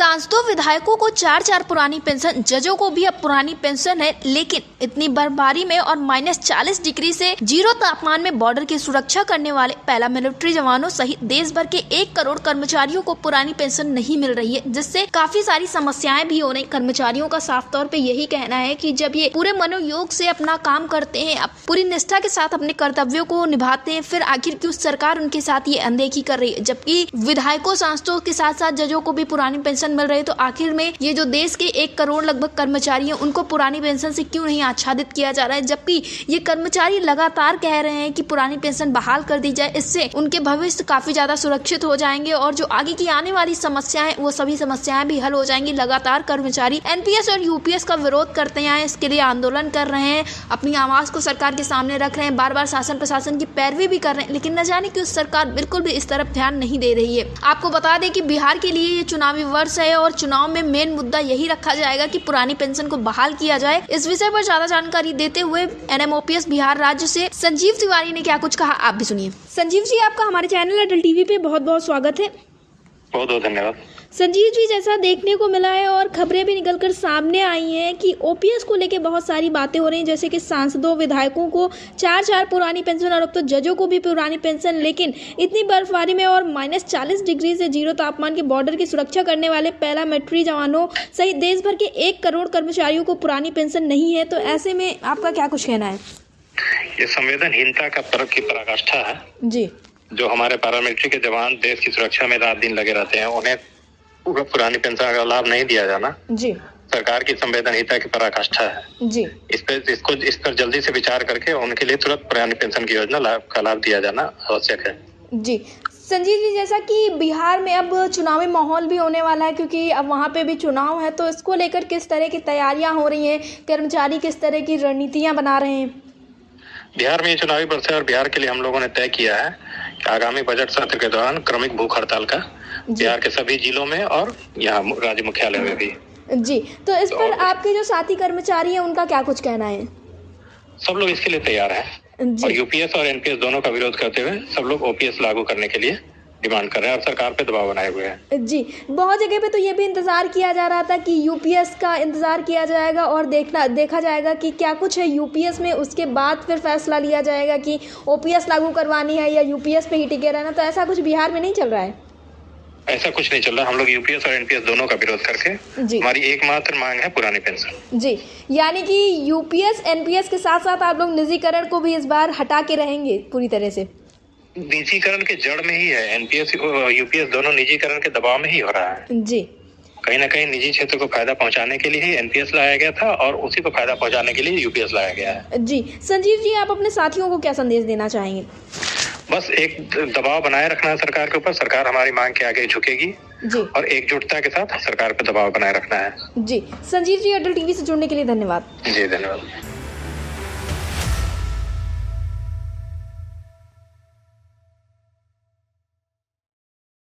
सांसदों विधायकों को 4-4 पुरानी पेंशन, जजों को भी अब पुरानी पेंशन है, लेकिन इतनी बर्फबारी में और -40 डिग्री से 0 तापमान में बॉर्डर की सुरक्षा करने वाले पहला मिलिट्री जवानों सहित देश भर के 1 करोड़ कर्मचारियों को पुरानी पेंशन नहीं मिल रही है, जिससे काफी सारी समस्याएं भी हो रही। कर्मचारियों का साफ तौर पे यही कहना है कि जब ये पूरे मनोयोग से अपना काम करते हैं, अब पूरी निष्ठा के साथ अपने कर्तव्यों को निभाते हैं, फिर आखिर क्यों सरकार उनके साथ ये अनदेखी कर रही है। जबकि विधायकों, सांसदों के साथ साथ जजों को भी पुरानी पेंशन मिल रही है, तो आखिर में ये जो देश के 1 करोड़ लगभग कर्मचारी हैं, उनको पुरानी पेंशन से क्यों नहीं आच्छादित किया जा रहा है। जबकि ये कर्मचारी लगातार कह रहे हैं कि पुरानी पेंशन बहाल कर दी जाए, इससे उनके भविष्य काफी ज्यादा सुरक्षित हो जाएंगे और जो आगे की आने वाली समस्याएं, वो सभी समस्याएं भी हल हो जाएंगी। लगातार कर्मचारी एनपीएस और यूपीएस का विरोध करते हैं, इसके लिए आंदोलन कर रहे हैं, अपनी आवाज को सरकार के सामने रख रहे हैं, बार बार शासन प्रशासन की पैरवी भी कर रहे हैं, लेकिन न जाने क्यों सरकार बिल्कुल भी इस तरफ ध्यान नहीं दे रही है। आपको बता दें कि बिहार के लिए ये चुनावी वर्ष है और चुनाव में मेन मुद्दा यही रखा जाएगा कि पुरानी पेंशन को बहाल किया जाए। इस विषय पर ज्यादा जानकारी देते हुए एनएमओपीएस बिहार राज्य से संजीव तिवारी ने क्या कुछ कहा, आप भी सुनिए। संजीव जी, आपका हमारे चैनल अटल टीवी पे बहुत बहुत स्वागत है। बहुत बहुत धन्यवाद। संजीव जी, जैसा देखने को मिला है और खबरें भी निकलकर सामने आई हैं कि ओपीएस को लेके बहुत सारी बातें हो रही हैं, जैसे कि सांसदों विधायकों को 4-4 पुरानी पेंशन और अब तो जजों को भी पुरानी पेंशन, लेकिन इतनी बर्फबारी में और -40 डिग्री से 0 तापमान के बॉर्डर की सुरक्षा करने वाले पहला मिलिट्री जवानों सहित देश भर के 1 करोड़ कर्मचारियों को पुरानी पेंशन नहीं है। तो ऐसे में आपका क्या कुछ कहना है? ये संवेदनहीनता का पर्व की पराकाष्ठा है जी। जो हमारे पैरामिलिट्री के जवान देश की सुरक्षा में रात दिन लगे रहते हैं, उन्हें पुरानी पेंशन का लाभ नहीं दिया जाना जी सरकार की संवेदनहीनता की पराकाष्ठा है जी। इस पर जल्दी से विचार करके उनके लिए तुरंत पुरानी पेंशन की योजना का लाभ दिया जाना आवश्यक है। जी संजीव जी, जैसा कि बिहार में अब चुनावी माहौल भी होने वाला है, क्योंकि अब वहाँ पे भी चुनाव है, तो इसको लेकर किस तरह की तैयारियां हो रही हैं, कर्मचारी किस तरह की रणनीतियां बना रहे हैं? बिहार में ये चुनावी वर्ष है और बिहार के लिए हम लोगों ने तय किया है कि आगामी बजट सत्र के दौरान क्रमिक भूख हड़ताल का बिहार के सभी जिलों में और यहाँ राज्य मुख्यालय में भी। जी, तो इस पर आपके जो साथी कर्मचारी हैं उनका क्या कुछ कहना है? सब लोग इसके लिए तैयार हैं और यूपीएस और एनपीएस दोनों का विरोध करते हुए सब लोग ओपीएस लागू करने के लिए डिमांड कर रहे हैं और सरकार पे दबाव बनाए हुए हैं। जी, बहुत जगह पे तो ये भी इंतजार किया जा रहा था कि यूपीएस का इंतजार किया जाएगा और देखा जाएगा कि क्या कुछ है यूपीएस में, उसके बाद फिर फैसला लिया जाएगा कि ओपीएस लागू करवानी है या यूपीएस पे ही टिके रहना। तो ऐसा कुछ बिहार में नहीं चल रहा है? ऐसा कुछ नहीं चल रहा। हम लोग यूपीएस और एनपीएस दोनों का विरोध करके हमारी एकमात्र मांग है पुरानी पेंशन। जी, यानी कि यूपीएस एनपीएस के साथ साथ आप लोग निजीकरण को भी इस बार हटा के रहेंगे पूरी तरह से? निजीकरण के जड़ में ही है, एनपीएस यूपीएस दोनों निजीकरण के दबाव में ही हो रहा है। जी, कहीं ना कहीं निजी क्षेत्र को फायदा पहुंचाने के लिए ही एनपीएस लाया गया था और उसी को फायदा पहुंचाने के लिए यूपीएस लाया गया है। जी संजीव जी, आप अपने साथियों को क्या संदेश देना चाहेंगे? बस एक दबाव बनाए रखना है सरकार के ऊपर, सरकार हमारी मांग के आगे झुकेगी जी, और एकजुटता के साथ सरकार पर दबाव बनाए रखना है। जी संजीव जी, अटल टीवी से जुड़ने के लिए धन्यवाद। जी धन्यवाद।